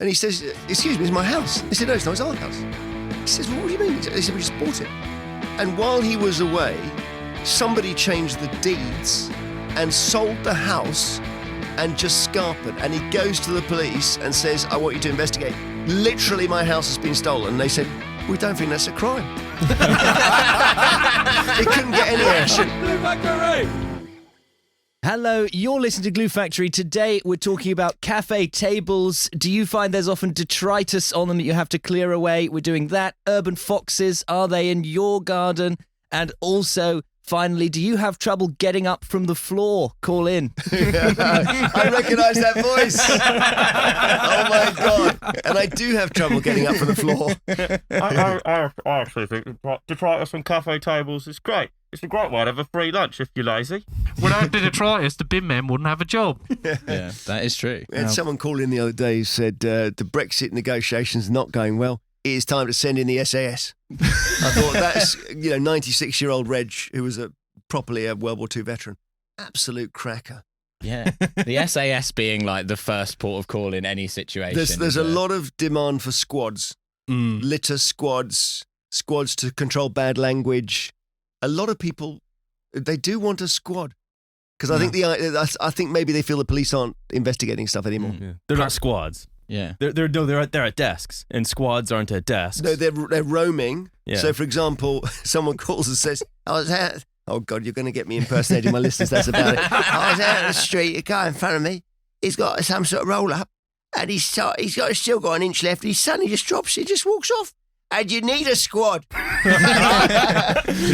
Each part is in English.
And he says, excuse me, it's my house. They said, no, it's not, it's our house. He says, well, what do you mean? They said, we just bought it. And while he was away, somebody changed the deeds and sold the house and just scarpered. And he goes to the police and says, I want you to investigate. Literally, my house has been stolen. And they said, we don't think that's a crime. It couldn't get any action. Hello, you're listening to Glue Factory. Today, we're talking about cafe tables. Do you find there's often detritus on them that you have to clear away? We're doing that. Urban foxes, are they in your garden? And also, finally, do you have trouble getting up from the floor? Call in. I recognise that voice. Oh, my God. And I do have trouble getting up from the floor. I actually think detritus on cafe tables is great. It's a great way to have a free lunch if you're lazy. Without the detritus, the bin men wouldn't have a job. Yeah, that is true. We had someone call in the other day who said the Brexit negotiations are not going well. It is time to send in the SAS. I thought that's, 96-year-old Reg, who was properly a World War II veteran. Absolute cracker. Yeah. The SAS being like the first port of call in any situation. There's a lot of demand for squads. Litter squads, squads to control bad language. A lot of people, they do want a squad. Because I think maybe they feel the police aren't investigating stuff anymore. Yeah. They're not squads. Yeah. They're at desks, and squads aren't at desks. No, they're roaming. Yeah. So, for example, someone calls and says, I was out. Oh, God, you're going to get me impersonating my listeners. That's about it. I was out on the street, a guy in front of me, he's got some sort of roll-up, and he's still got an inch left, and he suddenly just drops it, just walks off. And you need a squad. You're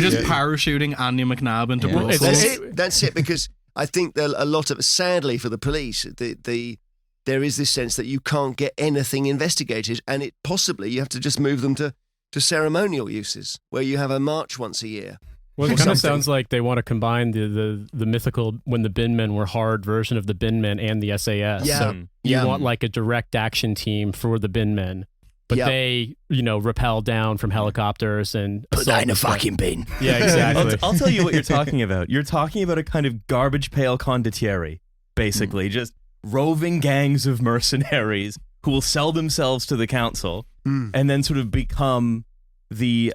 just parachuting Andy McNabb into Brussels. That's it, because I think that a lot of, sadly for the police, there is this sense that you can't get anything investigated, and you have to just move them to ceremonial uses, where you have a march once a year. Well, it kind of sounds like they want to combine the mythical when the bin men were hard version of the bin men and the SAS. Yeah. So you want like a direct action team for the bin men. But they, rappel down from helicopters and put that in a fucking bin. Yeah, exactly. I'll tell you what you're talking about. You're talking about a kind of garbage pail condottieri, basically, just roving gangs of mercenaries who will sell themselves to the council and then sort of become the,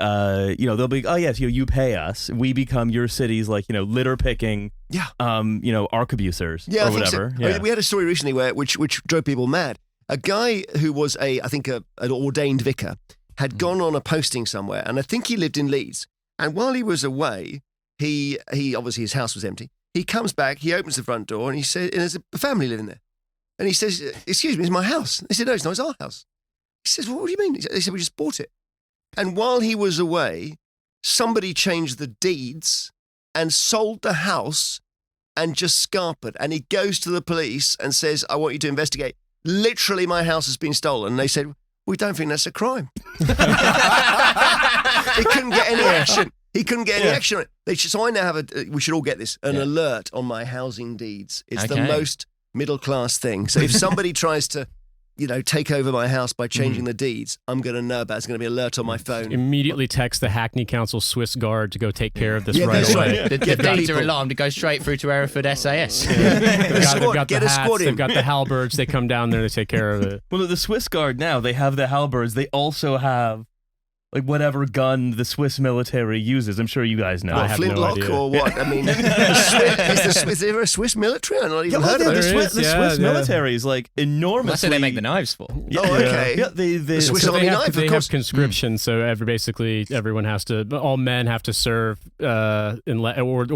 they'll be, oh yes, you pay us. We become your city's litter picking, arquebusers or whatever. So. Yeah. We had a story recently which drove people mad. A guy who was an ordained vicar had gone on a posting somewhere, and I think he lived in Leeds. And while he was away, he obviously his house was empty. He comes back, he opens the front door, and he says, and there's a family living there. And he says, excuse me, it's my house. They said, no, it's not, it's our house. He says, well, what do you mean? They said, we just bought it. And while he was away, somebody changed the deeds and sold the house and just scarpered. And he goes to the police and says, I want you to investigate. Literally, my house has been stolen. And they said, we don't think that's a crime. He couldn't get any action. He couldn't get any action on it. So I now have we should all get this, an alert on my housing deeds. It's the most middle-class thing. So if somebody tries to, take over my house by changing the deeds, I'm going to know about it. It's going to be an alert on my phone. Immediately text the Hackney Council Swiss Guard to go take care of this right away. Right. The deeds are alarmed. It goes straight through to Hereford SAS. They've got the hats, they've got the halberds. They come down there to take care of it. Well, the Swiss Guard now, they have the halberds. They also have whatever gun the Swiss military uses. I'm sure you guys know. Flintlock or what? I mean, is there a Swiss military? I've not even heard of it. The Swiss military is enormously. That's what they make the knives for. Oh, okay. Yeah, the Swiss Army knife. They have conscription, so everyone has to. All men have to serve, or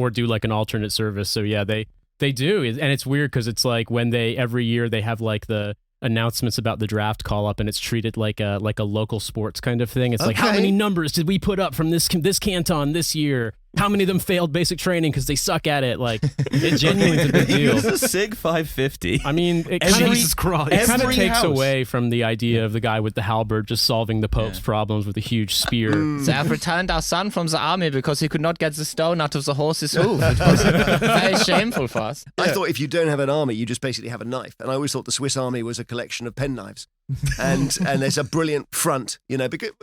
do an alternate service. So yeah, they do, and it's weird because it's when every year they have the announcements about the draft call up, and it's treated like a local sports kind of thing. It's how many numbers did we put up from this canton this year? How many of them failed basic training because they suck at it? It genuinely is a big deal. It's a SIG 550. I mean, it kind of takes away from the idea of the guy with the halberd just solving the Pope's problems with a huge spear. They have returned our son from the army because he could not get the stone out of the horse's hoof. It was very shameful for us. I thought if you don't have an army, you just basically have a knife. And I always thought the Swiss army was a collection of penknives. And there's a brilliant front, because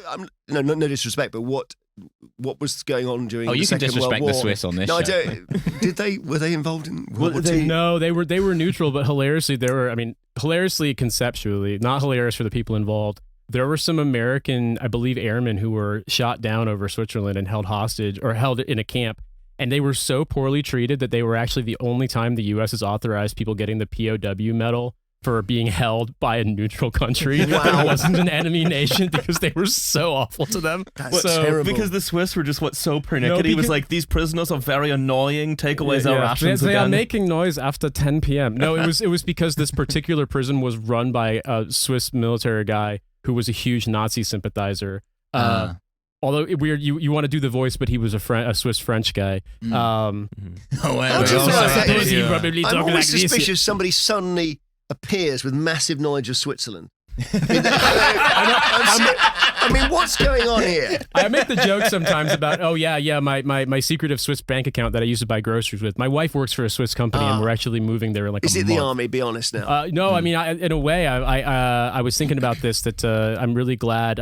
no disrespect, but what what was going on during Oh, the you can Second World disrespect War. the Swiss on this No, I show. don't. Did they? Were they involved in World War they- II? No, they were neutral, but hilariously, hilariously conceptually, not hilarious for the people involved. There were some American, I believe, airmen who were shot down over Switzerland and held hostage or held in a camp. And they were so poorly treated that they were actually the only time the U.S. has authorized people getting the POW medal for being held by a neutral country that wasn't an enemy nation because they were so awful to them. That's So- terrible. Because the Swiss were just so pernickety. No, It was because- like, these prisoners are very annoying. Take away their rations They are again. making noise after 10 p.m. No, it was because this particular prison was run by a Swiss military guy who was a huge Nazi sympathizer. Although you want to do the voice, but he was a Swiss French guy. Oh, well, How do you well, feel well, like suppose he yeah. probably I'm talk always like this. suspicious somebody suddenly appears with massive knowledge of Switzerland. I mean, what's going on here? I make the joke sometimes about, my secretive Swiss bank account that I used to buy groceries with. My wife works for a Swiss company, and we're actually moving there in like Is a it month. the army? Be honest now. No, I mean, in a way, I was thinking about this. That I'm really glad.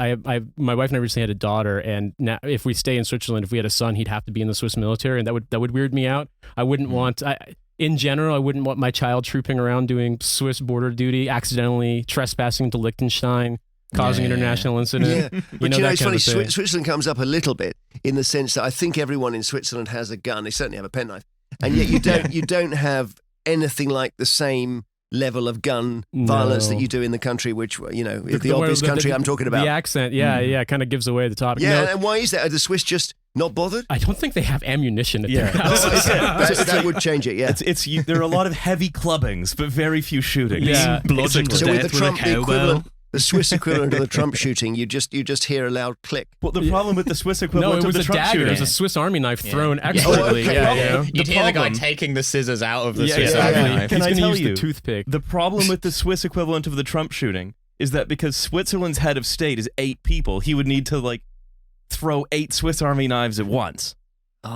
My wife and I recently had a daughter, and now if we stay in Switzerland, if we had a son, he'd have to be in the Swiss military, and that would weird me out. I wouldn't want. In general, I wouldn't want my child trooping around doing Swiss border duty, accidentally trespassing into Liechtenstein, causing international incident. Yeah, but you know, that it's kind funny. of thing. Switzerland comes up a little bit in the sense that I think everyone in Switzerland has a gun. They certainly have a penknife, and yet you don't have anything like the same level of gun violence that you do in the country, which the obvious country I'm talking about. The accent, kind of give away the topic. Yeah, No, and why is that? Are the Swiss just not bothered? I don't think they have ammunition at Yeah. their houses. That would change it. Yeah. There are a lot of heavy clubbings, but very few shootings. Yeah. Bludgeoned to So with death the Trump, with a the cowbell. equivalent, the Swiss equivalent of the Trump shooting, you just hear a loud click. Well, the problem with the Swiss No, equivalent it was of a the Trump dagger. It shooting. was a Swiss Army knife thrown Yeah. expertly. okay. Yeah, Yeah. You'd hear the guy problem- taking the scissors out of the Yeah, Swiss yeah, Army yeah. knife. Can He's I gonna tell use you, the toothpick. the problem with the Swiss equivalent of the Trump shooting is that because Switzerland's head of state is 8 people, he would need to throw 8 Swiss Army knives at once.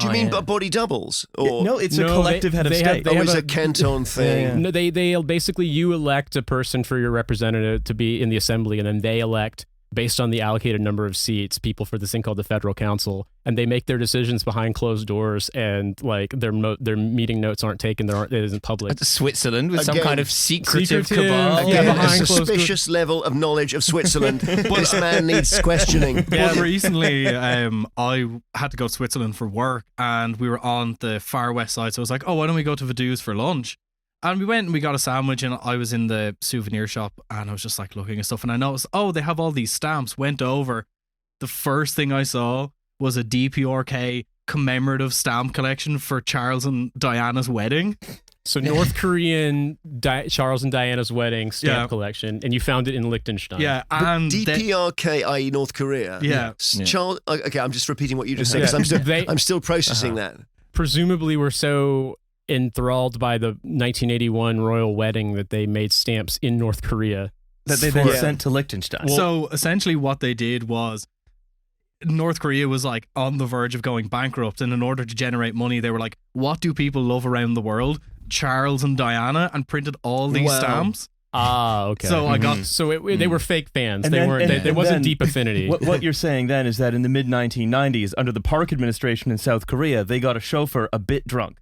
Do you mean body doubles? Or No, it's a No, collective head of they have- state. they have it's a- a canton thing? Yeah. No, they basically you elect a person for your representative to be in the assembly, and then they elect based on the allocated number of seats people for this thing called the Federal Council, and they make their decisions behind closed doors, and their meeting notes aren't taken. It isn't public. Switzerland with some Again, kind of secretive secretive, cabal. yeah, Again, a behind closed suspicious level of knowledge of Switzerland. This man needs questioning. But recently, I had to go to Switzerland for work, and we were on the far west side. So I was like, "Oh, why don't we go to Vaduz for lunch?" And we went and we got a sandwich, and I was in the souvenir shop, and I was just looking at stuff, and I noticed, they have all these stamps. Went over. The first thing I saw was a DPRK commemorative stamp collection for Charles and Diana's wedding. So North Korean Charles and Diana's wedding stamp Yeah. collection, and you found it in Liechtenstein. Yeah, and DPRK, i.e. North Korea. Yeah. Charles. Okay, I'm just repeating what you just said Yeah. because I'm still processing that. Presumably were so enthralled by the 1981 royal wedding that they made stamps in North Korea. that they then Yeah. sent to Liechtenstein. so essentially what they did was North Korea was on the verge of going bankrupt, and in order to generate money, they were like, what do people love around the world? Charles and Diana, and printed all these Wow. stamps. Ah, okay. So I got So they were fake fans. And They then- weren't. and- There and wasn't then- deep affinity. What you're saying then is that in the mid-1990s, under the Park administration in South Korea, they got a chauffeur a bit drunk.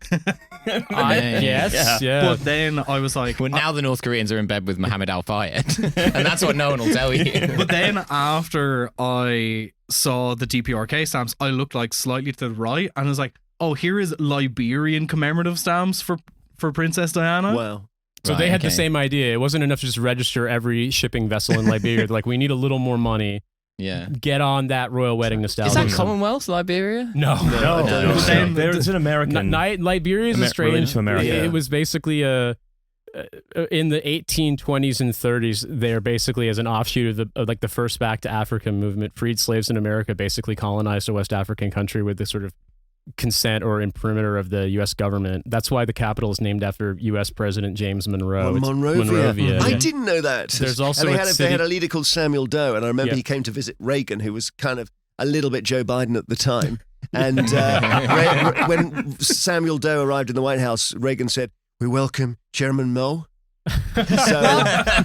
Yes, yeah. But then I was like, Well, now the North Koreans are in bed with Mohammed Al Fayed, and that's what no one will tell you. but then after I saw the DPRK stamps, I looked slightly to the right, and I was like, oh, here is Liberian commemorative stamps for Princess Diana. Wow. So Right, they had the okay. same idea. It wasn't enough to just register every shipping vessel in Liberia. They're like, we need a little more money. Yeah. Get on that royal wedding nostalgia. Is that Commonwealth, Liberia? No. No. But then It's an American. Liberia is a related strange. to America. It was basically in the 1820s and 30s. They're basically as an offshoot of the first back to Africa movement. Freed slaves in America basically colonized a West African country with the sort of consent or imprimatur of the U.S. government. That's why the capital is named after U.S. President James Monroe. It's Monrovia. I yeah. didn't know that. There's also and a they city- had a leader called Samuel Doe, and I remember Yeah. he came to visit Reagan, who was kind of a little bit Joe Biden at the time. And when Samuel Doe arrived in the White House, Reagan said, "We welcome Chairman Mo." So,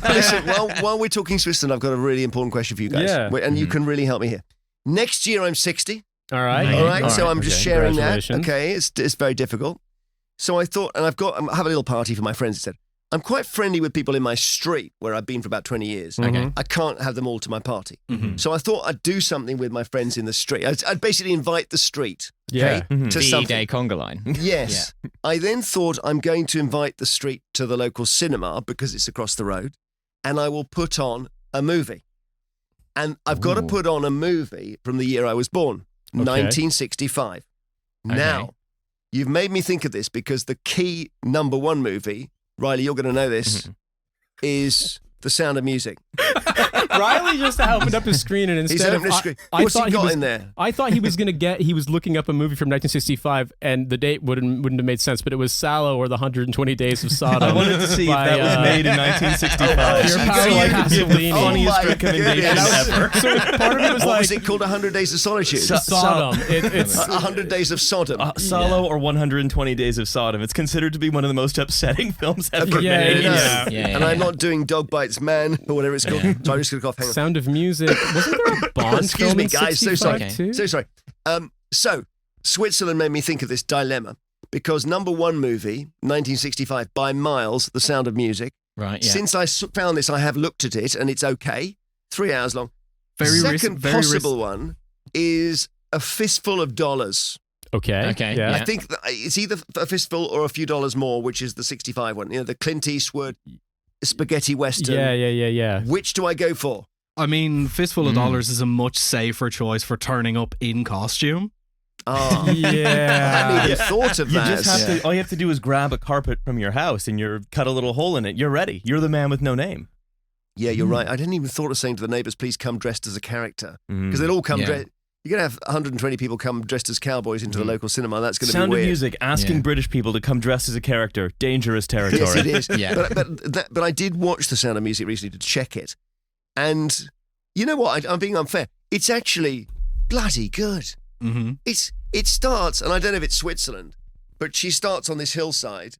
listen, while we're talking Switzerland, I've got a really important question for you guys. Yeah. And you can really help me here. Next year, I'm 60. All right. All right, so I'm just sharing that. Congratulations. Okay, it's very difficult. So I thought, and I have a little party for my friends. It said, I'm quite friendly with people in my street where I've been for about 20 years. Okay. I can't have them all to my party. So I thought I'd do something with my friends in the street. I'd basically invite the street Yeah. to The something. day conga line. Yes. I then thought I'm going to invite the street to the local cinema because it's across the road, and I will put on a movie. And I've got to put on a movie from the year I was born, 1965. Now, you've made me think of this because the key number one movie, Riley, you're going to know this, is The Sound of Music. Riley just opened up his screen and He's instead opened of his screen. I What's thought he got was in there? I thought he was he was looking up a movie from 1965 and the date wouldn't have made sense, but it was Sallow or the 120 Days of Sodom. I wanted to see if by, that was made in 1965. Pier you Paolo go- Pasolini. Oh Funniest my recommendation goodness. ever. So part of it was What like was it called? 100 Days of Solitude? Sodom. It's 100 Days of Sodom. Solo or 120 Days of Sodom. It's considered to be one of the most upsetting films ever Yeah, made. it is. Yeah, And I'm not doing Dog Bites Man or whatever it's called. So I'm just going to cough. Hang on. Sound of Music. Wasn't there a Bond Excuse film me, in guys. So 65 sorry. too? So sorry. So Switzerland made me think of this dilemma because number one movie, 1965, by miles, The Sound of Music. Right, yeah. Since I found this, I have looked at it and it's okay. 3 hours long. Very Second very possible one is A Fistful of Dollars. Okay. Okay, Yeah. yeah. I think that it's either a fistful or a few dollars more, which is the 65 one. You know, the Clint Eastwood spaghetti western. Yeah. Which do I go for? I mean, Fistful of Dollars is a much safer choice for turning up in costume. Oh, I Yeah. hadn't even thought of You that. just have to. All you have to do is grab a carpet from your house and you're cut a little hole in it. You're ready. You're the man with no name. Yeah, you're right. I didn't even thought of saying to the neighbours, please come dressed as a character. Mm. Because they'll all come Yeah. dressed. You're going to have 120 people come dressed as cowboys into the local cinema. That's going to be Sound of weird. Music asking Yeah. British people to come dressed as a character. Dangerous territory. Yes, it is. Yeah. But I did watch The Sound of Music recently to check it. And you know what? I'm being unfair. It's actually bloody good. Mm-hmm. It starts, and I don't know if it's Switzerland, but she starts on this hillside.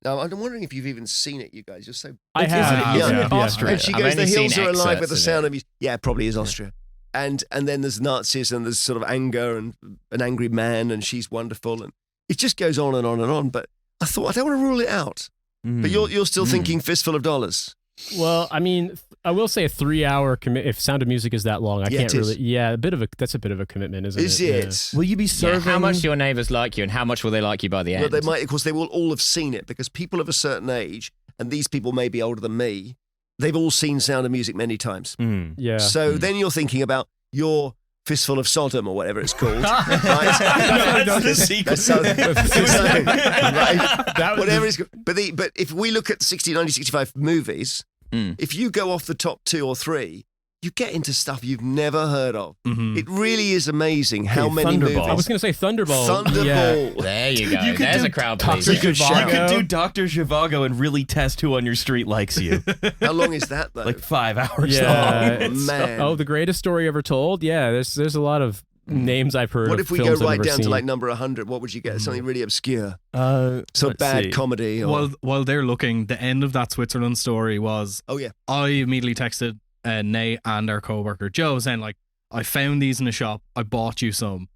Now, I'm wondering if you've even seen it, you guys. You're so... I have. Isn't it young? Yeah. Austria. And she I've goes, the only hills seen are alive with excerpts the of sound it. of music. Yeah, it probably is Austria. And then there's Nazis and there's sort of anger and an angry man and she's wonderful. And it just goes on and on and on. But I thought, I don't want to rule it out. But you're still thinking Fistful of Dollars. Well, I mean, I will say a 3-hour commit. If Sound of Music is that long, I Yeah, can't it is. really. Yeah, that's a bit of a commitment, isn't Is it? it? Will you be Yeah, serving? how much do your neighbours like you and how much will they like you by the Well, end? they might, of course, they will all have seen it because people of a certain age, and these people may be older than me, they've all seen Sound of Music many times. Mm. Yeah. So then you're thinking about your Fistful of Sodom or whatever it's called. right? That's the sequel. Right? Whatever it's called. But if we look at 60, 90, 65 movies, if you go off the top 2 or 3, you get into stuff you've never heard of. Mm-hmm. It really is amazing how Okay, many Thunderball. movies. I was going to say Thunderball. Thunderball. Yeah. There you go. You could There's do a crowd Dr. pleaser. Good shout. You could Zhivago. do Dr. Zhivago and really test who on your street likes you. How long is that though? Like 5 hours Yeah. long. Man. Oh, the greatest story ever told. Yeah, there's a lot of names I've heard. What of if we go films I've right never down to seen. like number 100? What would you get? Something really obscure. Let's Bad see. comedy. Or... While they're looking, the end of that Switzerland story was Oh, yeah. I immediately texted Nate and our coworker Joe saying like, I found these in a shop. I bought you some.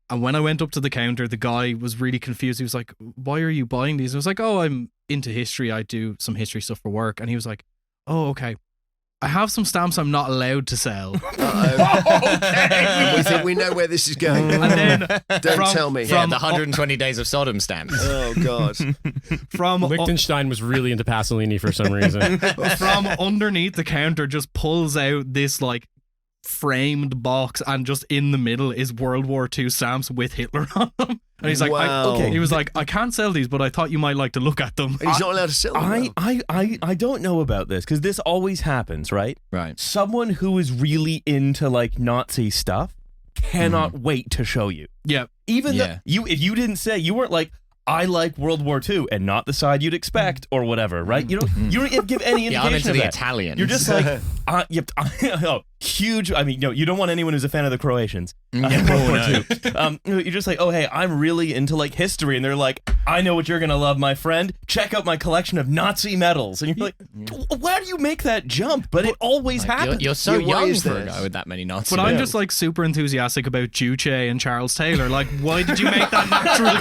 And when I went up to the counter, the guy was really confused. He was like, why are you buying these? I was like, oh, I'm into history. I do some history stuff for work. And he was like, oh, okay. I have some stamps I'm not allowed to sell. Okay. We think we know where this is going. And then Don't tell me. Yeah, the 120 Days of Sodom stamps. Oh, God. from Liechtenstein was really into Pasolini for some reason. from underneath the counter just pulls out this like framed box, and just in the middle is World War II stamps with Hitler on them. And he's like, Wow. he was like, I can't sell these, but I thought you might like to look at them. And he's not allowed to sell them. I don't know about this because this always happens, right? Right. Someone who is really into like Nazi stuff cannot wait to show you. Yeah. Even Yeah. if you didn't say, you weren't like, I like World War II and not the side you'd expect or whatever, right? You don't give any indication Yeah, I'm into of the that. Italians. You're just like, huge. I mean, you don't want anyone who's a fan of the Croatians. No. You're just like, oh, hey, I'm really into like history, and they're like, I know what you're gonna love, my friend. Check out my collection of Nazi medals, and you're like, why do you make that jump? But it always happens. You're so why young is for a this? guy with that many Nazi. But I'm just like super enthusiastic about Duce and Charles Taylor. Like, why did you make that natural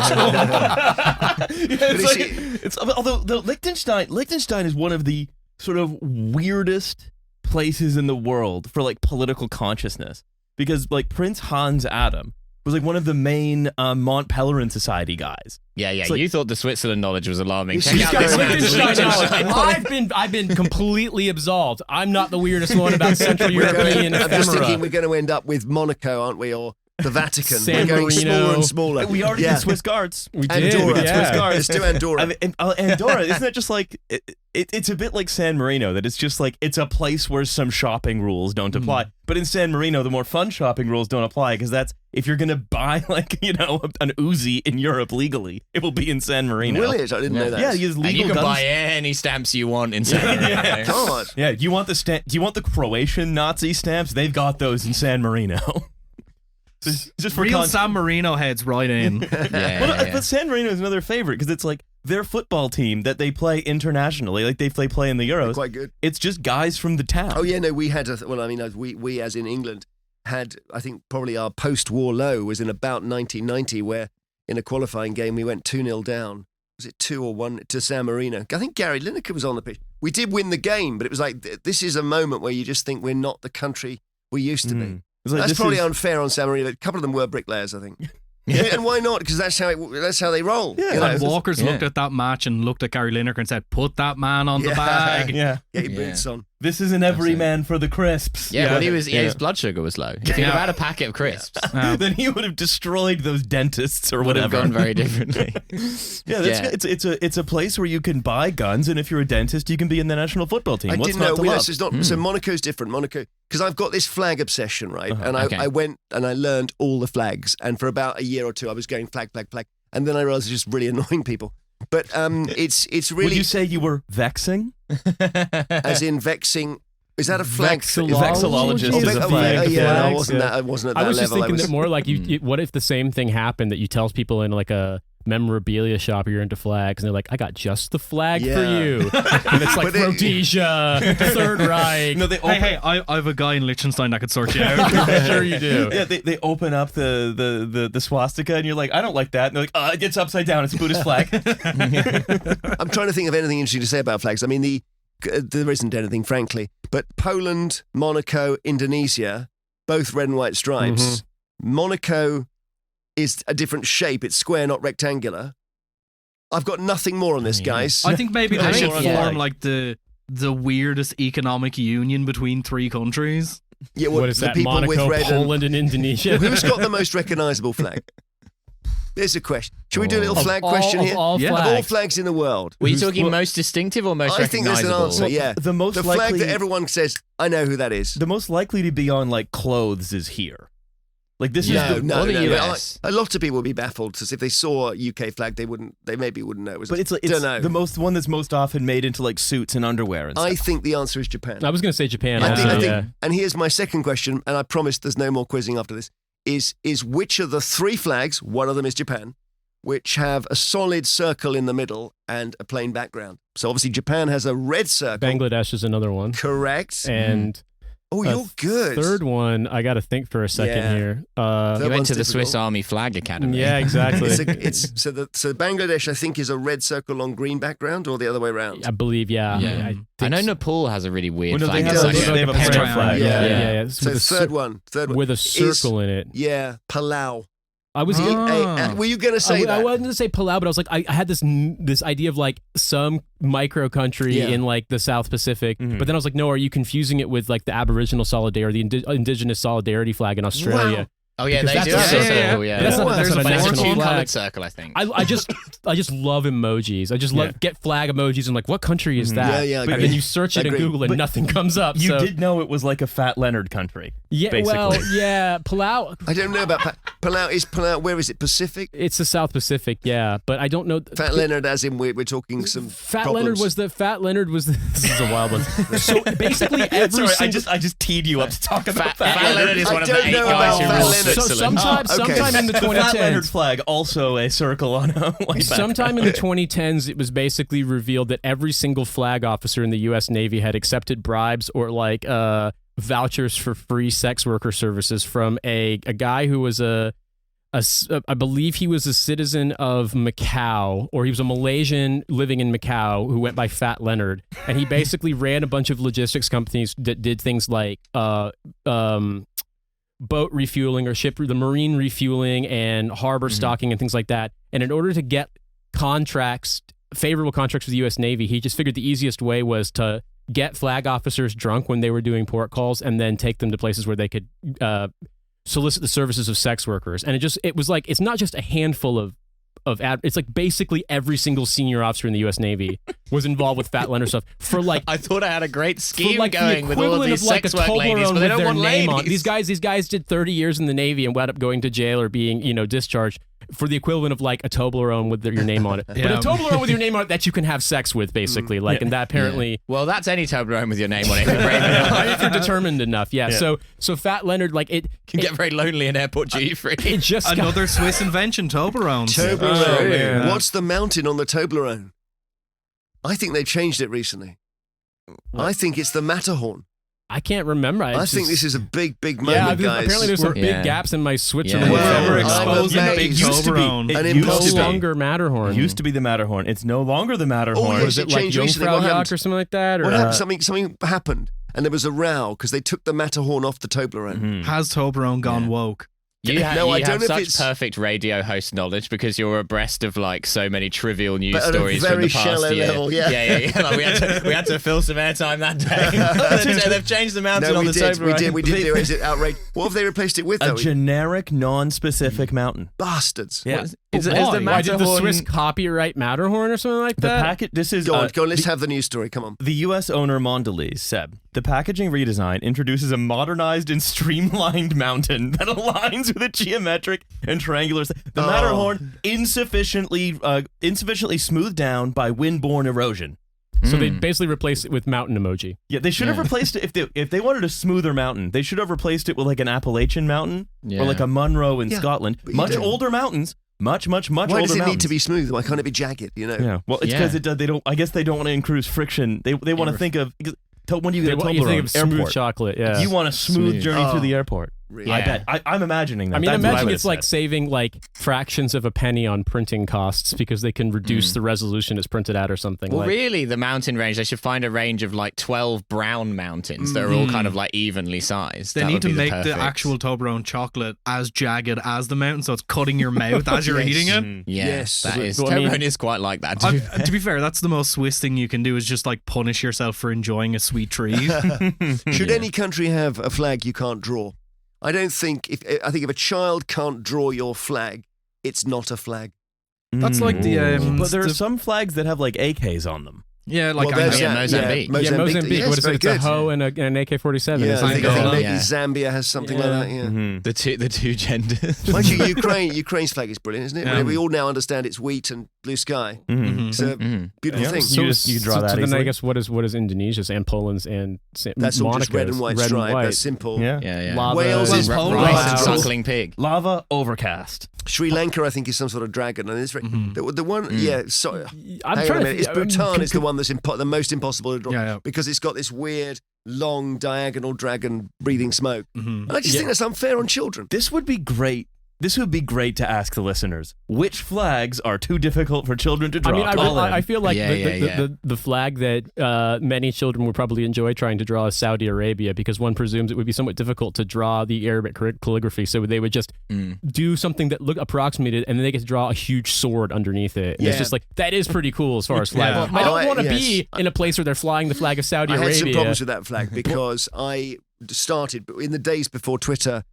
jump? Although the Liechtenstein is one of the sort of weirdest places in the world for like political consciousness, because like Prince Hans Adam was like one of the main Mont Pelerin Society guys. Yeah. like- You thought the Switzerland knowledge was alarming. You Check see, out guys, this man's Liechtenstein Liechtenstein. knowledge. I've been completely absolved. I'm not the weirdest one about Central European I'm just thinking ephemera. we're going to end up with Monaco, aren't we? Or the Vatican. San We're going Marino. smaller and smaller. We already did Swiss Guards. We did. Andorra. We did Swiss Yeah. Guards. Let's do Andorra. I mean, Andorra, isn't that just like it's a bit like San Marino, that it's just like it's a place where some shopping rules don't apply. But in San Marino, the more fun shopping rules don't apply, because that's if you're gonna buy like an Uzi in Europe legally, it will be in San Marino. Will it? I didn't know that. Yeah, use And legal you can guns. buy any stamps you want in San Marino. God. Yeah, do you want the Croatian Nazi stamps? They've got those in San Marino. Just for Real San Marino heads right in. But San Marino is another favorite, because it's like their football team that they play internationally, like they play in the Euros. Quite good. It's just guys from the town. Oh yeah, no, we had we as in England had, I think probably our post-war low was in about 1990, where in a qualifying game we went 2-0 down. Was it 2 or 1 to San Marino? I think Gary Lineker was on the pitch. We did win the game, but it was like this is a moment where you just think we're not the country we used to be. It's like, That's this probably is- unfair on San Marino. A couple of them were bricklayers, I think. Yeah, and why not? Because that's how they roll. Yeah. you know? And Walker's looked at that match and looked at Gary Lineker and said, "Put that man on the Yeah. bag." Yeah. Get your boots on. This is an everyman for the crisps. Yeah, well, his blood sugar was low. If he'd have had a packet of crisps, Then he would have destroyed those dentists or would have whatever. gone very differently. Yeah, it's a place where you can buy guns, and if you're a dentist, you can be in the national football team. I What's didn't not know. to Well, love? it's not, So Monaco's different. Monaco, because I've got this flag obsession, right? And Okay. I went and I learned all the flags. And for about a year or two, I was going flag. And then I realized it's just really annoying people. But it's really Would you say you were vexing? as in vexing. Is that a flag? Vexillologist Oh, is a oh, flag. yeah, I Flags, wasn't yeah. that. I wasn't at I that was just level. thinking that more like what if the same thing happened, that you tell people in like a memorabilia shop you're into flags, and they're like, I got just the flag for Yeah. you. And it's like But it- Rhodesia, Third Reich. No, they open, Hey, I have a guy in Liechtenstein that could sort you out. I'm sure you do. Yeah, they open up the swastika, and you're like, I don't like that. And they're like, it's upside down. It's a Buddhist flag. I'm trying to think of anything interesting to say about flags. I mean, there isn't anything, frankly. But Poland, Monaco, Indonesia, both red and white stripes. Monaco is a different shape. It's square, not rectangular. I've got nothing more on this, guys. I think maybe they I should think- form yeah. like the weirdest economic union between three countries. Yeah, well, What is the that? people Monaco, with red Poland, and Indonesia. Who's got the most recognisable flag? There's a question. Should we do a little flag question here? Of all Yeah. Of all flags. flags in the world, Were you talking most distinctive or most I think there's an recognizable? answer. Yeah, The most the flag likely, that everyone says, I know who that is. the most likely to be on like clothes is here. Like this No, is the, no, or the no. US. A lot of people would be baffled because if they saw a UK flag, they maybe wouldn't know. It was but it's like don't know. the one that's most often made into like suits and underwear and I stuff. think the answer is Japan. I was going to say Japan. I think, also, I think, yeah. and here's my second question, and I promise there's no more quizzing after this. Is which of the three flags? One of them is Japan, which have a solid circle in the middle and a plain background. So obviously Japan has a red circle. Bangladesh is another one. Correct. And Oh, a you're good. third one, I got to think for a second Yeah. here. Third You went one's to the difficult. Swiss Army Flag Academy. Yeah, exactly. So Bangladesh, I think, is a red circle on green background, or the other way around. I believe, yeah. Yeah. I I think know so. Nepal has a really weird Well, no, flag. they It's have- like they have a pentagram. parent flag. Yeah. So With a third one. with a circle in it. Yeah, Palau. I was. Were you going to say I that? wasn't going to say Palau, but I was like, I had this idea of like some micro country Yeah. in like the South Pacific, Mhm. but then I was like, no, are you confusing it with like the Aboriginal solidarity, the indigenous solidarity flag in Australia? Wow. Oh yeah, Because they that's do a have a circle. circle. Yeah, That's not- But that's not a it's a national two flag. coloured circle, I think. I just love emojis. I just love get flag emojis. I'm like, what country is that? Yeah, And agree. then you search it in Agree. Google and nothing comes up. You so. did know it was like a Fat Leonard country. Yeah, basically. well, yeah, Palau. I don't know about Palau. Is Palau, where is it? Pacific? It's the South Pacific, yeah, but I don't know. Fat Leonard, as in we're talking some Fat problems. Leonard was the. This is a wild one. So basically, every Sorry, single. I just teed you up to talk about Fat Leonard is I one of the don't 8 know guys about who Fat ruled Leonard. So Switzerland. sometime in the The Fat Leonard 2010s. flag, also a circle on a white background. Sometime in the 2010s, it was basically revealed that every single flag officer in the U.S. Navy had accepted bribes or like vouchers for free sex worker services from a guy who was I believe he was a citizen of Macau, or he was a Malaysian living in Macau who went by Fat Leonard, and he basically ran a bunch of logistics companies that did things like boat refueling or the marine refueling and harbor stocking and things like that. And in order to get favorable contracts with the U.S. Navy, he just figured the easiest way was to get flag officers drunk when they were doing port calls and then take them to places where they could solicit the services of sex workers. And it was like, it's not just a handful of it's like basically every single senior officer in the U.S. Navy was involved with Fat Leonard stuff for like. I thought I had a great scheme For like going the with all of equivalent these of like a sex work ladies, Toblerone but they with don't their want name ladies. on. These guys did 30 years in the Navy and wound up going to jail or being, discharged for the equivalent of like a Toblerone with your name on it. But a Toblerone with your name on it that you can have sex with, basically. And that apparently. Well, that's any Toblerone with your name on it. If you're brave enough. If you're determined enough, yeah. So Fat Leonard, like it You can get very lonely in airport duty-free. It just got- Another Swiss invention, Toblerones. Toblerone. yeah. What's the mountain on the Toblerone? I think they've changed it recently. I think it's the Matterhorn. I can't remember. I think this is a big moment, yeah, guys. apparently there's some Yeah. big gaps in my Switzerland. Yeah. Well, Ever I'm exposed amazed. a big It used to be. Toblerone. It An used impossible. to No be. longer Matterhorn. It used to be the Matterhorn. It's no longer the Matterhorn. Oh, yes, Was it it like changed recently. What Jungfrau Joch happened? or something like that? Or, What happened? Something happened, and there was a row because they took the Matterhorn off the Toblerone. Has Toblerone gone woke? You, No, I you don't have know if such it's- perfect radio host knowledge because you're abreast of like so many trivial news But at a stories from very the past shallow year. level, yeah. Like we had to fill some airtime that day. They've changed the mountain No, on we the did. Toblerone. We did. Is it outrage? What have they replaced it with, A though? generic, non-specific mountain. Bastards. Yeah. Is the Why did the Matterhorn- Swiss copyright Matterhorn or something like The that? packet. This is Go on, go on. Let's the, have the news story. Come on. the U.S. owner Mondelez said the packaging redesign introduces a modernized and streamlined mountain that aligns with a geometric and triangular. The Matterhorn insufficiently smoothed down by wind-borne erosion. So they basically replaced it with mountain emoji. Yeah, they should have replaced it if they wanted a smoother mountain. They should have replaced it with like an Appalachian mountain Yeah. or like a Munro in Yeah, Scotland. but you Much don't. older mountains. Much Why older does it need mountains. to be smooth? Why can't it be jagged? Yeah, well, it's Yeah. because they don't. I guess they don't want to increase friction. They want to think of when you get a You think Toblerone of smooth airport. chocolate, yeah. You want a smooth journey Oh. through the airport. Really? I Yeah. bet. I'm imagining that. I mean, That's what imagine would've it's like said. saving like fractions of a penny on printing costs because they can reduce the resolution it's printed at or something. Well, like, really, the mountain range, they should find a range of like 12 brown mountains that are all kind of like evenly sized. They That need would to be make perfect. the actual Toblerone chocolate as jagged as the mountain, so it's cutting your mouth as you're Yes. eating it. Yeah, Yes. that is. Well, I mean- Toblerone is quite like that. To be fair, that's the most Swiss thing you can do is just like punish yourself for enjoying a sweet treat. Should any country have a flag you can't draw? I don't think. I think if a child can't draw your flag, it's not a flag. That's like the But there are the- some flags that have like AKs on them. yeah, like Well, I there's know. Yeah, that. Mozambique. yeah, Mozambique. Yes, What is very it? It's a good. hoe and an AK-47. Yeah, isn't I it? think Angola. maybe Yeah. Zambia has something like that. Yeah. Mm-hmm. the two genders. Mind you, Ukraine's flag is brilliant, isn't it? Yeah. We all now understand it's wheat and blue sky. Mm-hmm. It's a beautiful Yeah. thing. So- you draw that So then easily. I guess what is Indonesia's and Poland's and That's all just red and white stripe. white. That's simple. Yeah. Yeah. Lava. Wales is Well, Rice Wow. and suckling pig. Lava overcast. Sri Lanka, I think, is some sort of dragon, and it's very, the one. Yeah, sorry. I'm Hang on a trying to minute. It's Bhutan is the one that's the most impossible to draw Yeah, yeah. because it's got this weird, long, diagonal dragon breathing smoke. Mhm. And I just think that's unfair on children. This would be great. This would be great to ask the listeners. Which flags are too difficult for children to draw? I mean, Call in. I feel like Yeah, the flag that many children would probably enjoy trying to draw is Saudi Arabia because one presumes it would be somewhat difficult to draw the Arabic calligraphy. So they would just do something that looked approximated and then they get to draw a huge sword underneath it. And Yeah. it's just like, that is pretty cool as far as flag. Yeah. I don't want to yes. be in a place where they're flying the flag of Saudi I had Arabia. some problems with that flag because I started in the days before Twitter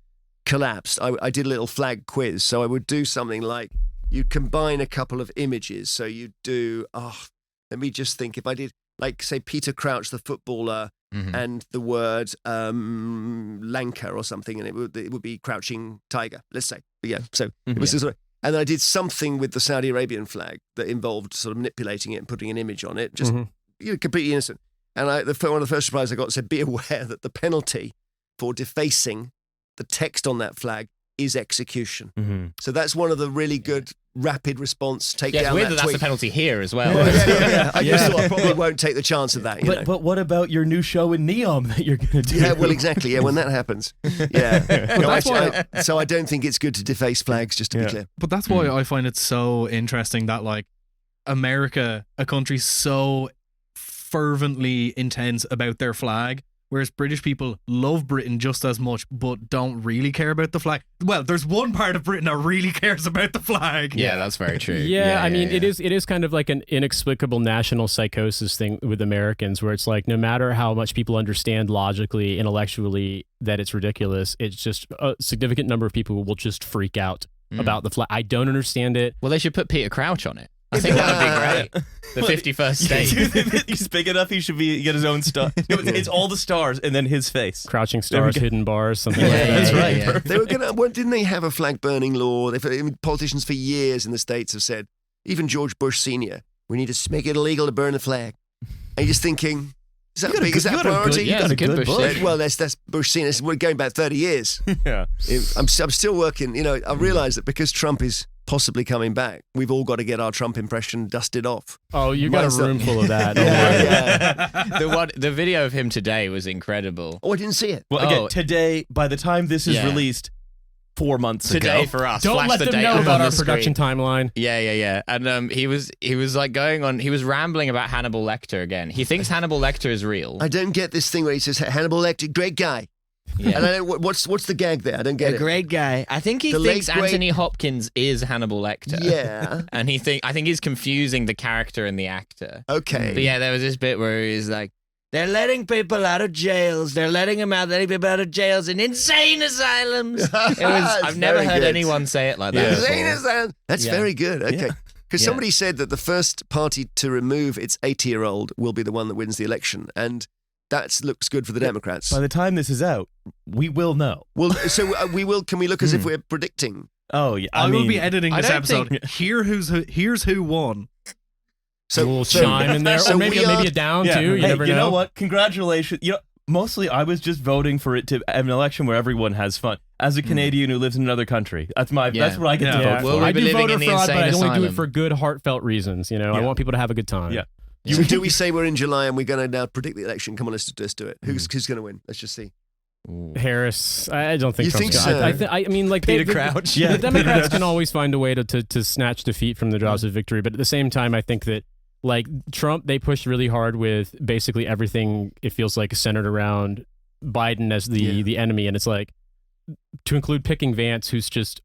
collapsed, I did a little flag quiz. So I would do something like you'd combine a couple of images. So you'd do, let me just think. If I did, like, say, Peter Crouch, the footballer, and the word Lanka or something, and it would be Crouching Tiger, let's say. But yeah, so it was sort of, and then I did something with the Saudi Arabian flag that involved sort of manipulating it and putting an image on it, just completely innocent. And one of the first replies I got said, "Be aware that the penalty for defacing the text on that flag is execution." So that's one of the really good rapid response take down. It's weird that that's the tweet. penalty here as well. I just thought I probably won't take the chance of that. You know? But what about your new show in Neom that you're going to do? Yeah, well, exactly. Yeah, when that happens. Yeah. No, actually, so I don't think it's good to deface flags, just to be clear. But that's why I find it so interesting that, like, America, a country so fervently intense about their flag, whereas British people love Britain just as much but don't really care about the flag. Well, there's one part of Britain that really cares about the flag. Yeah, that's very true. Yeah, I mean, it is kind of like an inexplicable national psychosis thing with Americans, where it's like no matter how much people understand logically, intellectually that it's ridiculous, it's just a significant number of people will just freak out about the flag. I don't understand it. Well, they should put Peter Crouch on it. I think that would be great. The 51st state. He's big enough. He should get his own star. No, it's all the stars and then his face. Crouching stars, hidden bars, something like that. That's right. Yeah. They were didn't they have a flag burning law? Politicians for years in the States have said, even George Bush Sr., we need to make it illegal to burn the flag. And you're just thinking, is that big? Is that priority? Yeah, it's a good Bush. Well, that's Bush Sr. We're going back 30 years. Yeah. I'm still working. You know, I realise that because Trump is possibly coming back, we've all got to get our Trump impression dusted off. Oh, you got a room full of that. The video of him today was incredible. Oh, I didn't see it. Well, again, today, by the time this is released, 4 months today ago. for us. Don't Flash let the them date know up about on our the production screen. timeline. Yeah. And he was like going on. He was rambling about Hannibal Lecter again. He thinks Hannibal Lecter is real. I don't get this thing where he says Hannibal Lecter, great guy. Yeah. And I don't, what's the gag there? I don't get it. Great guy. I think he The thinks late, great- Anthony Hopkins is Hannibal Lecter. Yeah. And I think he's confusing the character and the actor. Okay. But yeah, there was this bit where he's like, they're letting people out of jails. They're letting people out of jails in insane asylums. I've never heard anyone say it like that. Insane asylum. That's very good. Okay. Because Yeah. somebody said that the first party to remove its 80-year-old will be the one that wins the election. And that looks good for the Democrats. By the time this is out, we will know. Well, so can we look as if we're predicting? Oh, yeah. I mean, will be editing I this don't episode. Here's who won. So A little chime in there, so or maybe we are- a down Yeah. too. You Hey, never you know know. what? Congratulations. Mostly I was just voting for it to have an election where everyone has fun. As a Canadian who lives in another country, that's what I get to vote Will for. we I be do living voter in the fraud, but I insane only do it asylum? for good, heartfelt reasons. You know, I Yeah. want people to have a good time. Yeah. So do we say we're in July and we're going to now predict the election? Come on, let's do it. Who's going to win? Let's just see. Harris, I don't think You Trump's think gonna- so? I mean, like Peter the Crouch. Yeah. The Democrats can always find a way to snatch defeat from the jaws of victory, but at the same time, I think that like Trump, they pushed really hard with basically everything. It feels like centered around Biden as the enemy, and it's like to include picking Vance, who's just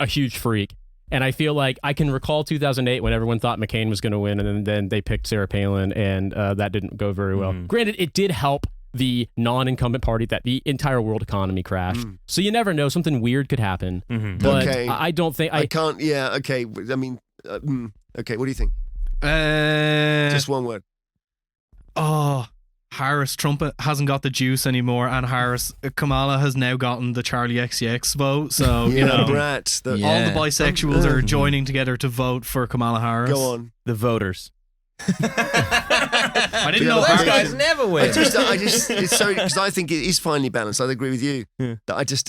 a huge freak. And I feel like I can recall 2008 when everyone thought McCain was going to win, and then they picked Sarah Palin, and that didn't go very well. Granted, it did help the non-incumbent party that the entire world economy crashed. So you never know, something weird could happen. But Okay. I don't think I can't. Yeah. Okay. I mean. Okay. What do you think? Just one word. Harris, Trump hasn't got the juice anymore, and Kamala has now gotten the Charlie XCX vote. So you know, Brat. all the bisexuals are joining together to vote for Kamala Harris. Go on. The voters. I didn't know Those Harris. guys never win. It's so because I think it is finely balanced. I agree with you. That I just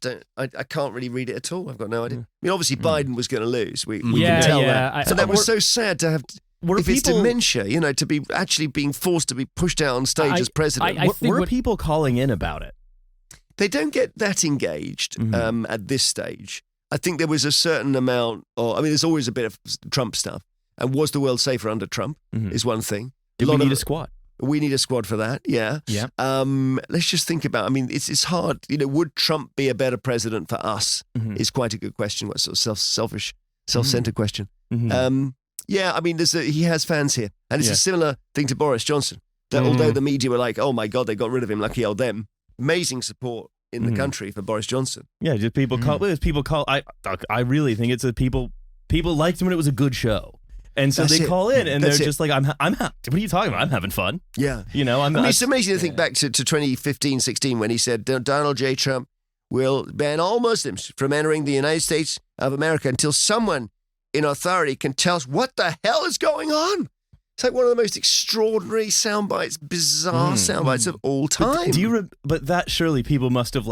don't. I can't really read it at all. I've got no idea. I mean, obviously Biden was going to lose. We can tell that. So that was so sad to have. If it's dementia, you know, to be actually being forced to be pushed out on stage as president. Were people calling in about it? They don't get that engaged at this stage. I think there was a certain amount, there's always a bit of Trump stuff. And was the world safer under Trump is one thing. Did we need a squad? We need a squad for that, yeah. Yeah. Let's just think about, it's hard. You know, would Trump be a better president for us is quite a good question. What sort of selfish, self-centered question. Yeah, he has fans here. And it's a similar thing to Boris Johnson. That although the media were like, oh my God, they got rid of him, lucky old them. Amazing support in the country for Boris Johnson. Yeah, just people call. I really think it's people liked him when it was a good show. And so they call in and they're just like, what are you talking about? I'm having fun. Yeah. It's amazing to think back to 2015, 16 when he said Donald J. Trump will ban all Muslims from entering the United States of America until someone in authority can tell us what the hell is going on. It's like one of the most extraordinary sound bites, bizarre sound bites of all time. But that surely people must have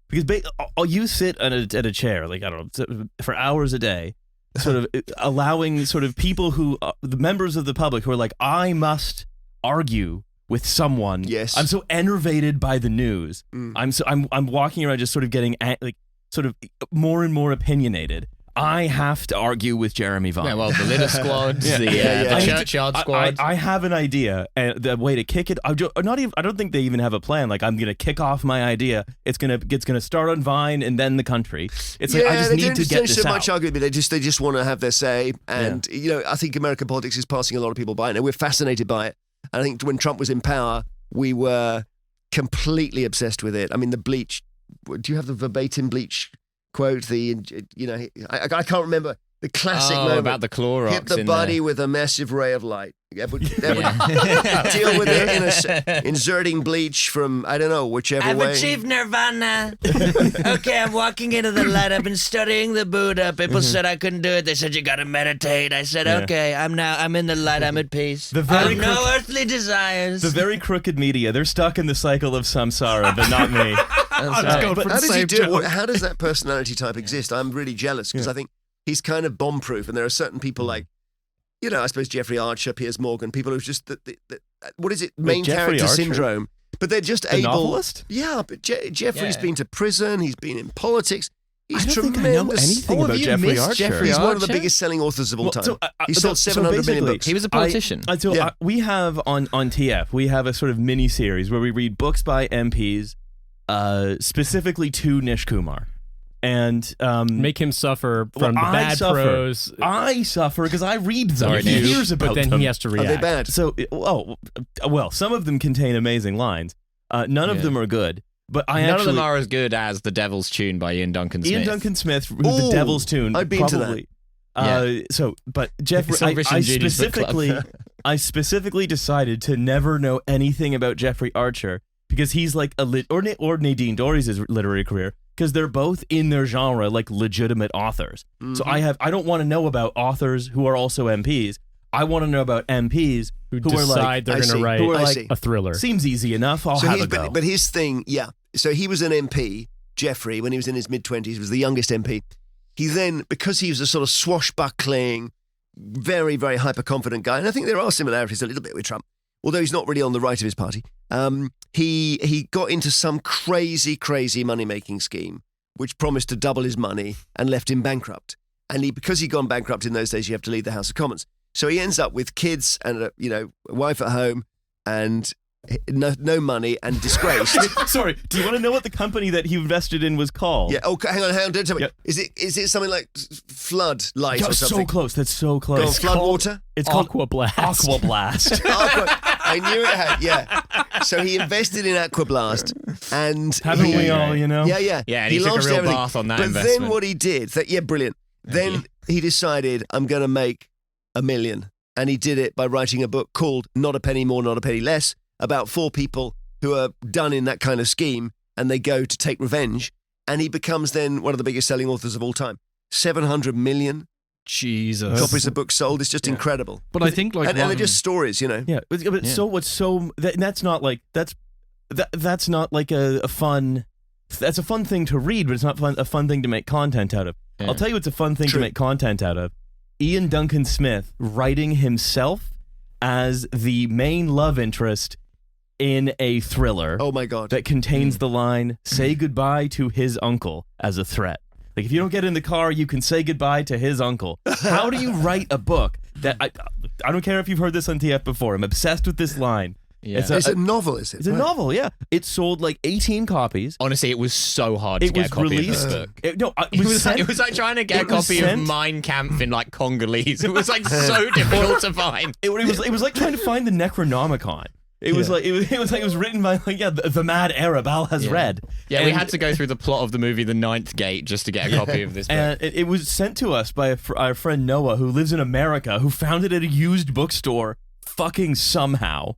because you sit at a chair, I don't know, for hours a day, sort of allowing sort of people who, the members of the public who are like, I must argue with someone. Yes. I'm so enervated by the news. I'm walking around just sort of getting sort of more and more opinionated. I have to argue with Jeremy Vine. Yeah, well, the Litter Squads, the Churchyard Squad. I have an idea, and the way to kick it. I don't think they even have a plan. Like, I'm gonna kick off my idea. It's gonna start on Vine and then the country. It's like I just need to get this so out. much argument. They just want to have their say, and I think American politics is passing a lot of people by, and we're fascinated by it. And I think when Trump was in power, we were completely obsessed with it. I mean, the bleach. Do you have the verbatim bleach quote? I can't remember the classic moment about the Clorox. Hit the body with a massive ray of light. That would deal with it inserting bleach from, I don't know, whichever way. I've achieved nirvana. Okay, I'm walking into the light. I've been studying the Buddha. People said I couldn't do it. They said you got to meditate. I said, okay, I'm in the light. I'm at peace. No earthly desires. The very crooked media. They're stuck in the cycle of samsara, but not me. But how does he do it? How does that personality type exist? I'm really jealous because I think he's kind of bomb-proof, and there are certain people like, I suppose Jeffrey Archer, Piers Morgan, people who's just what is it? Main character syndrome. But they're just able. Novelist? Yeah, but Jeffrey's been to prison. He's been in politics. He's I don't tremendous. think I know anything about Jeffrey Archer. He's one of the biggest selling authors of all time. He sold 700 million books. He was a politician. We have on TF, we have a sort of mini series where we read books by MPs, specifically to Nish Kumar. And make him suffer from the bad prose. I suffer because I read them. He hears about them, but then he has to react. Are they bad? So, well, some of them contain amazing lines. None of them are good. But none of them are as good as The Devil's Tune by Ian Duncan Smith. Ian Duncan Smith, The Devil's Tune. I've been to that. But Jeffrey, I specifically decided to never know anything about Jeffrey Archer because he's like or Nadine Dorries' literary career. Because they're both in their genre like legitimate authors. So I don't want to know about authors who are also MPs. I want to know about MPs who decide they're going to write a thriller. Seems easy enough. I'll have a go. But his thing, so he was an MP, Jeffrey, when he was in his mid-20s, was the youngest MP. He then, because he was a sort of swashbuckling, very, very hyper-confident guy, and I think there are similarities a little bit with Trump, although he's not really on the right of his party, he got into some crazy, crazy money-making scheme, which promised to double his money and left him bankrupt. And because he'd gone bankrupt in those days, you have to leave the House of Commons. So he ends up with kids and a wife at home and no money and disgraced. Sorry, do you want to know what the company that he invested in was called? Yeah. Oh, hang on. Don't tell me. Yep. Is it something like Flood Light or something? So close. That's so close. Flood Water. It's called Aquablast. Aquablast. I knew it had. Yeah. So he invested in Aquablast, and haven't we all? Yeah. Yeah. And he took a real bath on that investment. But then what he did, brilliant. Then he decided, I'm going to make $1 million, and he did it by writing a book called Not a Penny More, Not a Penny Less, about 4 people who are done in that kind of scheme, and they go to take revenge, and he becomes then one of the biggest selling authors of all time. 700 million Jesus copies of books sold. It's just incredible. But I think and they're just stories, Yeah, but so what's so that's not like that's not like a fun. That's a fun thing to read, but it's not a fun thing to make content out of. Yeah. I'll tell you what's a fun thing to make content out of. Ian Duncan Smith writing himself as the main love interest in a thriller. Oh my God. That contains the line, say goodbye to his uncle as a threat. Like, if you don't get in the car, you can say goodbye to his uncle. How do you write a book that I don't care if you've heard this on TF before. I'm obsessed with this line. Yeah. It's a novel, is it? It's a novel, yeah. It sold like 18 copies. Honestly, it was so hard to get a copy of this book. It was like trying to get a copy of Mein Kampf in like Congolese. It was like so difficult to find. It was like trying to find the Necronomicon. It was like it was written by the mad Arab Al has read. Yeah, we had to go through the plot of the movie The Ninth Gate just to get a copy of this book. And it was sent to us by our friend Noah, who lives in America, who found it at a used bookstore fucking somehow.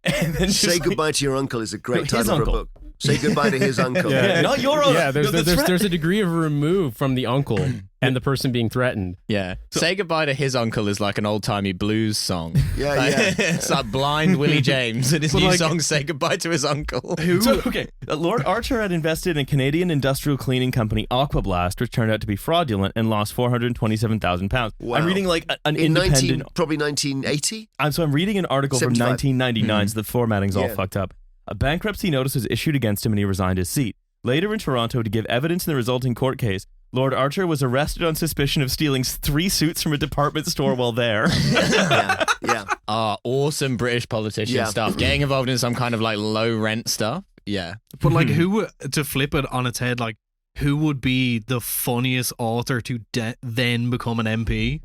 And then Say Goodbye to Your Uncle is a great his title for a uncle. book. Say goodbye to his uncle. Not your uncle. Yeah, there's a degree of remove from the uncle and the person being threatened. Yeah. Say Goodbye to His Uncle is like an old-timey blues song. Yeah, Like, yeah. It's like Blind Willie James and his new song, Say Goodbye to His Uncle. So, okay, Lord Archer had invested in Canadian industrial cleaning company Aquablast, which turned out to be fraudulent and lost £427,000. Wow. I'm reading like an In independent. probably 1980. So I'm reading an article from 75. 1999. So the formatting's all Yeah. fucked up. A bankruptcy notice was issued against him and he resigned his seat. Later in Toronto, to give evidence in the resulting court case, Lord Archer was arrested on suspicion of stealing 3 suits from a department store while there. Yeah. Awesome British politician Yeah. stuff. Getting involved in some kind of like low rent stuff. Yeah. But like, to flip it on its head, like, who would be the funniest author to then become an MP?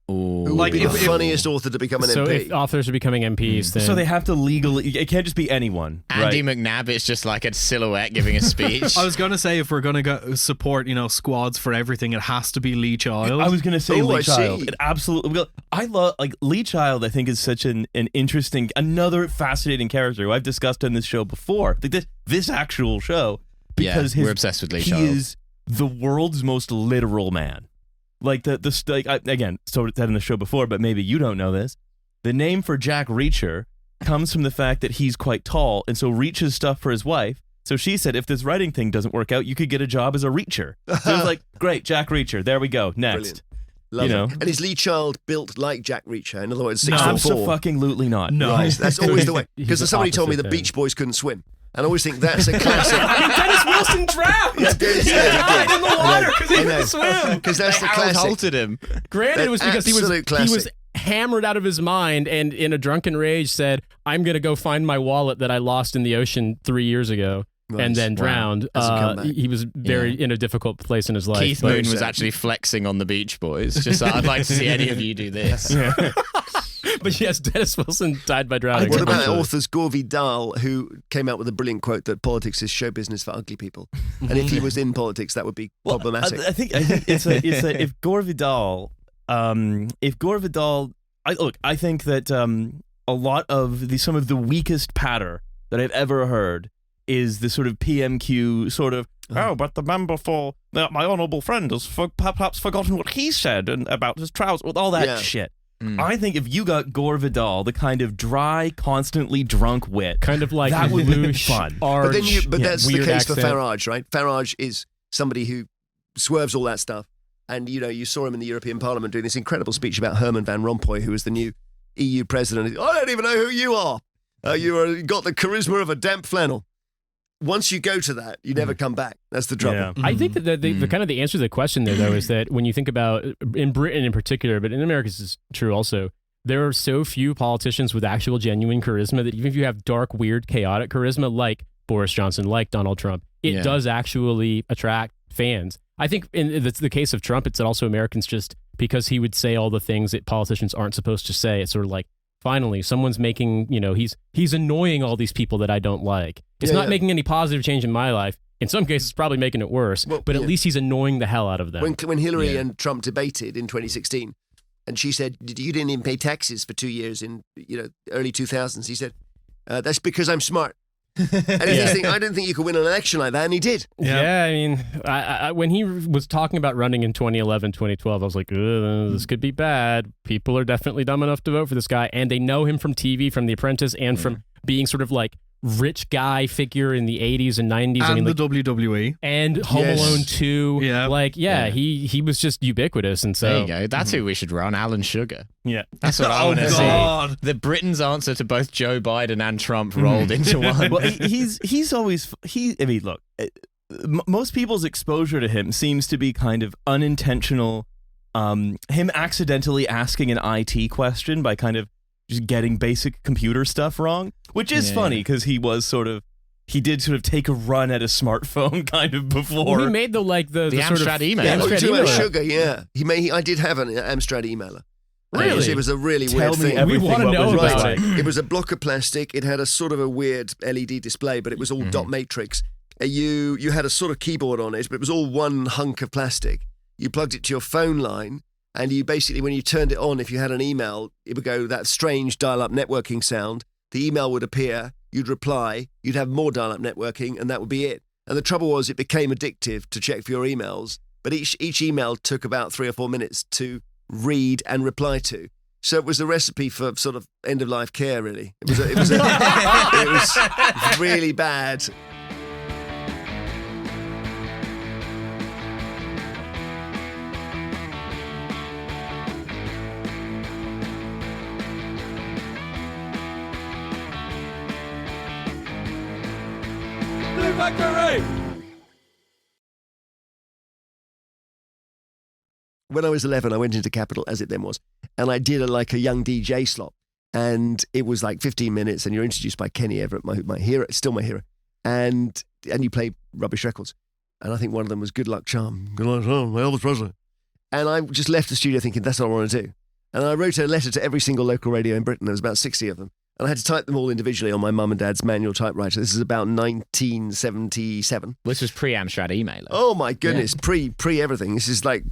Who Like, would be the if- funniest author to become an So MP? if authors are becoming MPs, then So they have to legally. It can't just be anyone. Andy right? McNabbit's just like a silhouette giving a speech. I was gonna say, if we're gonna go support, squads for everything, it has to be Lee Child. I was going to say Oh, Lee I Child. see. It absolutely. I love Lee Child. I think is such an interesting, another fascinating character who I've discussed on this show before. Like this actual show, because we're obsessed with Lee he Child. is the world's most literal man. Like again, so it's said in the show before, but maybe you don't know this. The name for Jack Reacher comes from the fact that he's quite tall, and so reaches stuff for his wife. So she said, if this writing thing doesn't work out, you could get a job as a reacher. So it was like, great, Jack Reacher. There we go. Next. Brilliant. Love You know. it. And is Lee Child built like Jack Reacher? In other words, No. 6'4"? Absolutely not. No. Right, that's always the way. He's Because the somebody told me the opposite Beach Boys couldn't swim. And I always think that's a classic. Dennis Wilson drowned. Yeah, Dennis- He yeah, he died did. in the water because he I know. couldn't swim. Because that's the Harold classic. halted him. Granted, it was because he was Absolute hammered out of his mind and in a drunken rage said, "I'm gonna go find my wallet that I lost in the ocean 3 years ago." And then Wow. drowned. Hasn't come back. He was very in a difficult place in his life. Keith but- Moon was actually flexing on the Beach Boys. Just like, I'd like to see any of you do this. But yes, Dennis Wilson died by And drowning. what about Absolutely. authors Gore Vidal, who came out with a brilliant quote that politics is show business for ugly people, and if he was in politics, that would be problematic. I think it's if Gore Vidal, I think that a lot of some of the weakest patter that I've ever heard is the sort of PMQ sort of, but the member for my honourable friend has perhaps forgotten what he said and about his trousers, with all that Yeah. shit. I think if you got Gore Vidal, the kind of dry, constantly drunk wit, kind of like that would be louche, fun. But then arch, that's the weird case for accent. Farage, right? Farage is somebody who swerves all that stuff. And, you saw him in the European Parliament doing this incredible speech about Herman Van Rompuy, who is the new EU president. I don't even know who you are. You got the charisma of a damp flannel. Once you go to that, you never come back. That's the trouble. Yeah. I think that the kind of the answer to the question there, though, is that when you think about in Britain in particular, but in America this is true also, there are so few politicians with actual genuine charisma that even if you have dark, weird, chaotic charisma like Boris Johnson, like Donald Trump, it does actually attract fans. I think in the case of Trump, it's also Americans just because he would say all the things that politicians aren't supposed to say. It's sort of like, finally, someone's making, he's annoying all these people that I don't like. It's not making any positive change in my life. In some cases, probably making it worse, but at least he's annoying the hell out of them. When Hillary and Trump debated in 2016, and she said, you didn't even pay taxes for 2 years in early 2000s, he said, that's because I'm smart. And he's thinking, I didn't think you could win an election like that, and he did. Yeah, I mean, I when he was talking about running in 2011, 2012, I was like, this could be bad. People are definitely dumb enough to vote for this guy, and they know him from TV, from The Apprentice, and from being sort of like rich guy figure in the 80s and 90s. And the WWE. And Home Alone 2. Yeah. He was just ubiquitous. And so There you go. That's who we should run, Alan Sugar. Yeah. That's what I want to God. see. The Britain's answer to both Joe Biden and Trump rolled into one. Well, he's always I mean, look, most people's exposure to him seems to be kind of unintentional. Him accidentally asking an IT question by kind of just getting basic computer stuff wrong, which is funny because he did sort of take a run at a smartphone kind of before. he made the The sort of Amstrad email. the Oh, Amstrad too much email. sugar, yeah. I did have an Amstrad emailer. Really? It was a really Tell weird me thing. everything. We wanna what know was about right. it. It was a block of plastic. It had a sort of a weird LED display, but it was all dot matrix. You had a sort of keyboard on it, but it was all one hunk of plastic. You plugged it to your phone line, and you basically, when you turned it on, if you had an email, it would go that strange dial-up networking sound. The email would appear, you'd reply, you'd have more dial-up networking, and that would be it. And the trouble was it became addictive to check for your emails, but each email took about 3 or 4 minutes to read and reply to. So it was a recipe for sort of end-of-life care, really. It was really bad. When I was 11, I went into Capital, as it then was, and I did a young DJ slot. And it was like 15 minutes, and you're introduced by Kenny Everett, my hero, still my hero. And you play rubbish records. And I think one of them was Good Luck Charm. Good Luck Charm, my Elvis Presley. And I just left the studio thinking, that's what I want to do. And I wrote a letter to every single local radio in Britain. There was about 60 of them. And I had to type them all individually on my mum and dad's manual typewriter. This is about 1977. This was pre-Amstrad emailer. Oh my goodness, pre everything. This is like,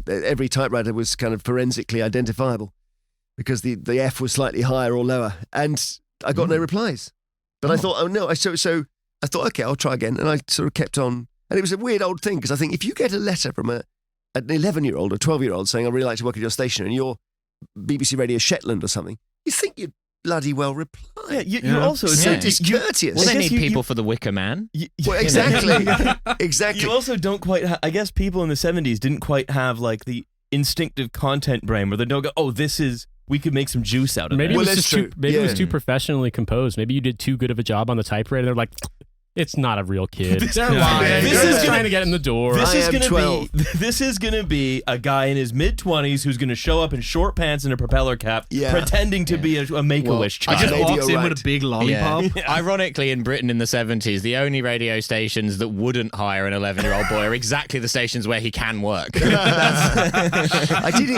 every typewriter was kind of forensically identifiable because the F was slightly higher or lower. And I got no replies. But I thought, oh no. So I thought, okay, I'll try again. And I sort of kept on. And it was a weird old thing because I think if you get a letter from an 11-year-old or 12-year-old saying, I'd really like to work at your station and you're BBC Radio Shetland or something, you think you'd bloody well reply. Yeah, you're also so Yeah. discourteous. Well, they need you- people for the Wicker Man. Well, exactly. Exactly. You also don't quite. I guess people in the 70s didn't quite have like the instinctive content brain where they don't go, "Oh, we could make some juice out of Maybe it." Well, it was that's just too, true. maybe it was Yeah. too professionally composed. Maybe you did too good of a job on the typewriter. They're like, it's not a real kid. They're lying. This They're is just gonna- trying to get in the door. This I is am gonna 12. be. This is gonna be a guy in his mid-20s who's gonna show up in short pants and a propeller cap, Yeah. pretending to be a Make-A-Wish I child. just Maybe walks you're in right. with a big lollipop. Ironically, in Britain in the 70s, the only radio stations that wouldn't hire an 11-year-old boy are exactly the stations where he can work. I did